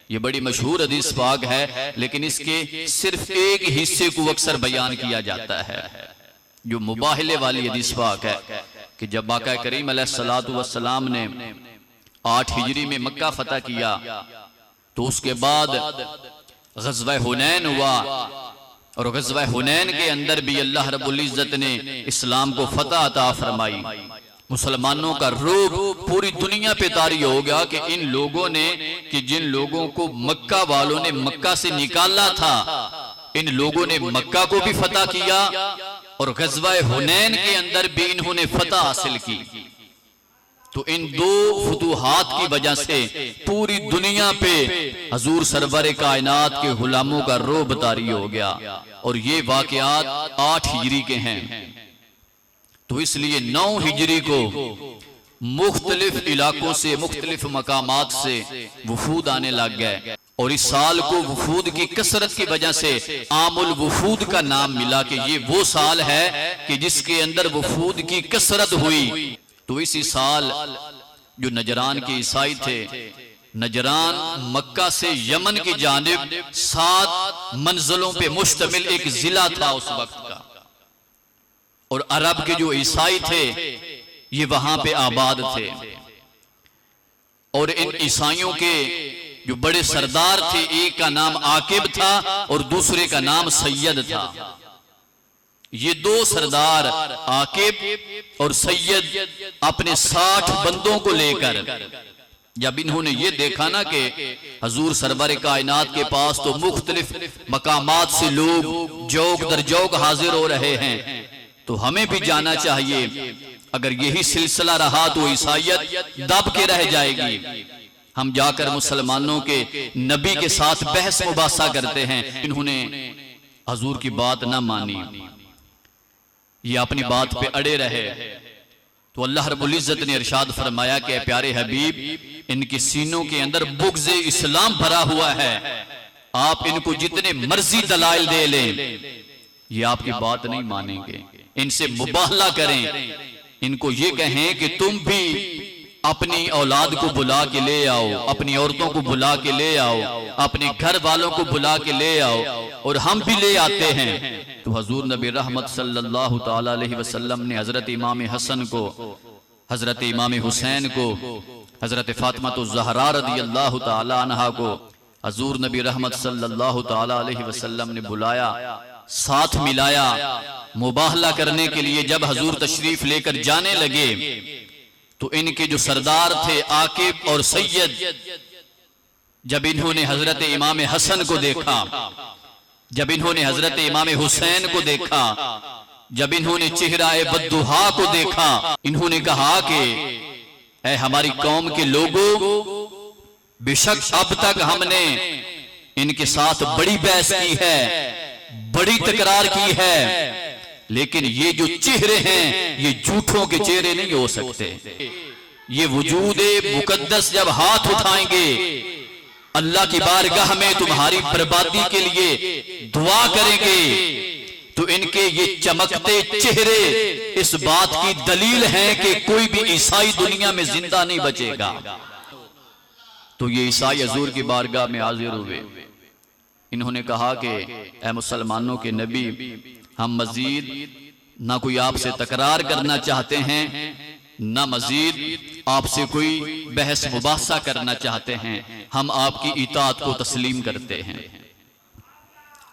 ये बड़ी मशहूर हदीस पाक है, लेकिन इसके सिर्फ एक हिस्से को अक्सर बयान किया जाता है, जो मुबाहले वाली हदीस पाक है कि जब आका करीम अलैहिस्सलातु वस्सलाम ने 8 हिजरी में मक्का फतह किया तो उसके बाद ग़ज़वा हुनैन हुआ, और ग़ज़वा हुनैन के अंदर भी अल्लाह रब्बुल इज़्ज़त ने इस्लाम को फतह अता फरमाई। मुसलमानों का रूब पूरी दुनिया पे तारी हो गया कि इन लोगों ने, कि जिन लोगों को मक्का वालों ने मक्का से निकाला था, इन लोगों ने मक्का को भी फतह किया और ग़ज़वा हुनैन के अंदर भी इन्होंने फतह हासिल की। तो इन दो फुतूहात की वजह से पूरी दुनिया पे हजूर सरवर कायनात के गुलामों का रोब तारी हो गया, और ये वाक़यात 8 हिजरी के हैं। तो इसलिए 9 हिजरी को मुख्तलिफ इलाकों से, मुख्तलिफ मकामात से वफूद आने लग गए, और इस साल को वफूद की कसरत की वजह से आमुल वफूद का नाम मिला कि ये वो साल है कि जिसके अंदर वफूद की कसरत हुई। तो इसी साल जो नजरान के ईसाई थे, नजरान मक्का से यमन की जानिब 7 मंजिलों पे मुश्तमिल एक जिला था उस वक्त का, और अरब के जो ईसाई थे ये वहां पे आबाद थे, और इन ईसाइयों के जो बड़े सरदार थे, एक का नाम आकिब था और दूसरे का नाम सैयद था। ये 2 सरदार आकिब और सैयद अपने 60 बंदों को लेकर, जब इन्होंने ये देखा ना कि हजूर सरवर कायनात के पास तो मुख्तलिफ मकामात से लोग जौक दर जौक हाजिर हो रहे हैं, तो हमें भी जाना चाहिए। अगर यही सिलसिला रहा तो ईसाइयत दब के रह जाएगी। हम जाकर मुसलमानों के नबी के साथ बहस मुबासा करते हैं। इन्होंने हजूर की बात ना मानी, ये अपनी बात पे अड़े रहे, तो अल्लाह रब्बुल इज़्ज़त ने इरशाद फरमाया कि प्यारे हबीब, इनके सीनों के अंदर बुग़्ज़ इस्लाम भरा हुआ है, आप इनको जितने मर्जी दलाइल दे लें, ये आपकी बात नहीं मानेंगे। इनसे मुबाहला करें, इनको ये कहें कि तुम भी अपनी औलाद को बुला के ले आओ, अपनी औरतों को बुला के ले आओ, अपने घर वालों को बुला के ले आओ, और हम भी ले आते हैं। तो हजूर नबी रहमत सल्लल्लाहु ताला अलैहि वसल्लम ने हजरत इमाम हसन को, हजरत इमाम हुसैन को, हजरत फातिमा ज़हरा रज़ियल्लाहु ताला अन्हा को हजूर नबी रहमत सल्लल्लाहु ताला अलैहि वसल्लम ने बुलाया, साथ मिलाया मुबाहला करने के लिए। जब हजूर तशरीफ लेकर जाने लगे तो इनके जो सरदार थे आकिब और सैयद, जब इन्होंने हजरत इमाम हसन को देखा, जब इन्होंने हजरत इमाम हुसैन को देखा, जब इन्होंने चेहरा-ए बद्दुहा को देखा, इन्होंने कहा कि ऐ हमारी कौम के लोगों, बेशक अब तक हमने इनके साथ बड़ी बहस की है, बड़ी तकरार की है, लेकिन ये जो चेहरे हैं ये झूठों के चेहरे नहीं हो सकते। ये वजूदे मुकद्दस जब हाथ उठाएंगे अल्लाह की बारगाह में तुम्हारी बर्बादी के लिए दुआ करेंगे, तो इनके ये चमकते चेहरे इस बात की दलील है कि कोई भी ईसाई दुनिया में जिंदा नहीं बचेगा। तो ये ईसाई हजूर की बारगाह में हाजिर हुए। इन्होंने कहा कि ऐ मुसलमानों के नबी, हम मजीद ना कोई आपसे तकरार करना चाहते हैं, ना मजीद आपसे कोई बहस मुबासा करना चाहते हैं, हम आपकी इताअत को तस्लीम करते हैं।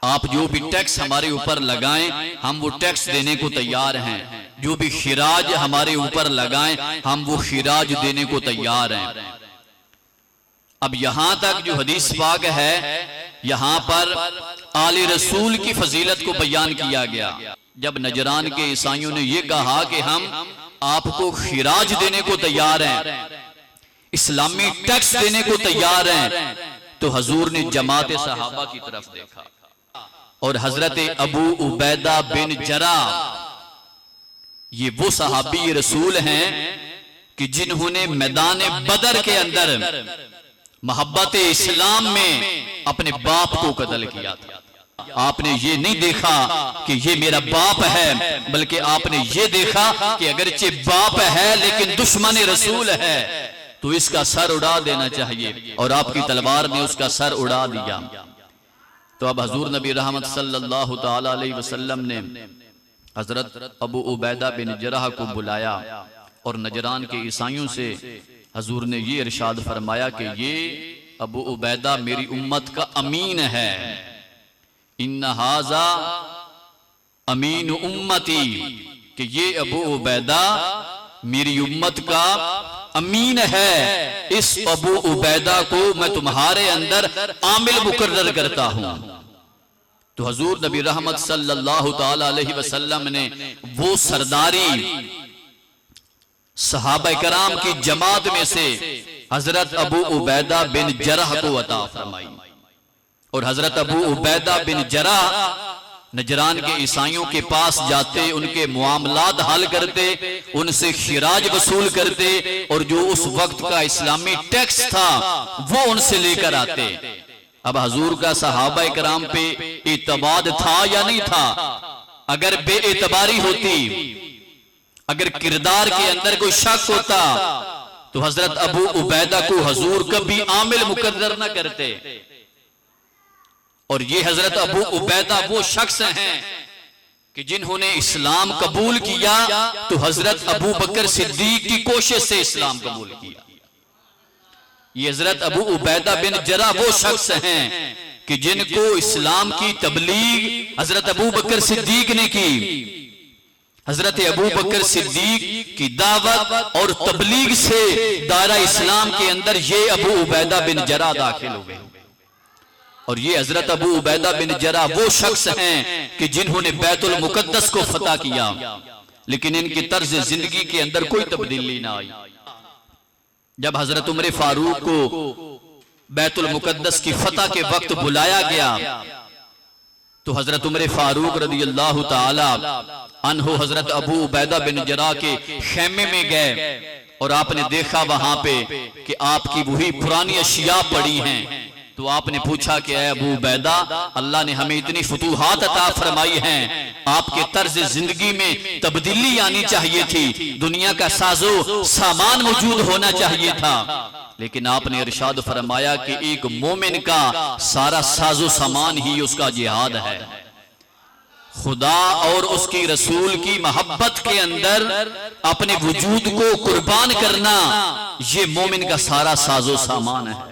आप जो भी टैक्स हमारे ऊपर लगाएं हम वो टैक्स देने को तैयार हैं, जो भी खिराज हमारे ऊपर लगाएं हम वो खिराज देने को तैयार हैं। अब यहां तक जो हदीस पाक है, यहां पर आले रसूल की फजीलत को बयान किया गया। जब नजरान के ईसाइयों ने यह कहा कि हम आपको खिराज देने को तैयार हैं, इस्लामी टैक्स देने को तैयार हैं, तो हजूर ने जमात सहाबा की तरफ देखा और हजरत अबू उबैदा बिन जरा, ये वो सहाबी रसूल हैं कि जिन्होंने मैदान बदर के अंदर मोहब्बत इस्लाम में अपने बाप को कत्ल किया था। आपने ये नहीं देखा कि ये मेरा बाप है, बल्कि आपने ये देखा कि अगरचे बाप है लेकिन दुश्मन रसूल है, तो इसका सर उड़ा देना चाहिए, और आपकी तलवार ने उसका सर उड़ा दिया। तो अब हजूर नबी रहमत सल्लल्लाहु ताला अलैहि वसल्लम ने हजरत अबू उबैदा बिन जराह को बुलाया और नजरान के ईसाइयों से हजूर ने ये इरशाद फरमाया कि ये अबू उबैदा मेरी उम्मत का अमीन है, इन्ना हाजा अमीन उम्मती, कि ये अबू उबैदा मेरी उम्मत का अमीन है। इस अबू उबैदा को मैं तुम्हारे अंदर आमिल मुकर्रर करता हूं। तो हजूर नबी रहमत सल्लल्लाहु ताला अलैहि वसल्लम ने वो सरदारी सहाबा कराम की जमात में से हजरत अबू उबैदा बिन जराह को अता फरमाई। और हजरत अबू उबैदा बिन जराह नजरान के ईसाइयों के पास जाते, उनके मामलात हल करते, उनसे खिराज वसूल करते, और जो उस वक्त का इस्लामी टैक्स था वो उनसे लेकर आते। अब हजूर का सहाबा कराम पे इतबाद था या नहीं था? अगर बेएतबारी होती, अगर किरदार के अंदर कोई शक होता, तो हजरत अबू उबैदा को हजूर कभी आमिल मुकर्रर न करते। और ये हजरत अबू उबैदा वो शख्स हैं कि जिन्होंने इस्लाम कबूल किया तो हजरत अबू बकर सिद्दीक की कोशिश से इस्लाम कबूल किया। ये हजरत अबू उबैदा बिन जराह वो शख्स हैं कि जिनको इस्लाम की तबलीग हजरत अबू बकर सिद्दीक ने की। हजरत अबू बकर सिद्दीक की दावत और तबलीग से दायरा इस्लाम के अंदर ये अबू उबैदा बिन जराह दाखिल हो गए। और ये हजरत अबू उबैदा बिन जराह वो शख्स हैं कि जिन्होंने बैतुल मुकद्दस को फतह किया, लेकिन इनकी तर्ज जिंदगी के अंदर कोई तब्दीली ना आई। जब हजरत उमर फारूक को बैतुल मुकद्दस की फतह के वक्त बुलाया गया, तो हजरत उमर फारूक रदी अल्लाह ताला अन्हु हजरत अबू उबैदा बिन जराह के खेमे में गए, और आपने देखा वहां पे कि आपकी वही पुरानी अशिया पड़ी हैं। तो आपने पूछा कि ऐ अबू उबैदा, अल्लाह ने हमें इतनी फतूहात अता फरमाई हैं, आपके तर्ज जिंदगी में तब्दीली आनी चाहिए थी, दुनिया का साजो सामान मौजूद होना चाहिए था, लेकिन आपने इरशाद फरमाया कि एक मोमिन का सारा साजो सामान ही उसका जिहाद है। खुदा और उसकी रसूल की मोहब्बत के अंदर अपने वजूद को कुर्बान करना, ये मोमिन का सारा साजो सामान है।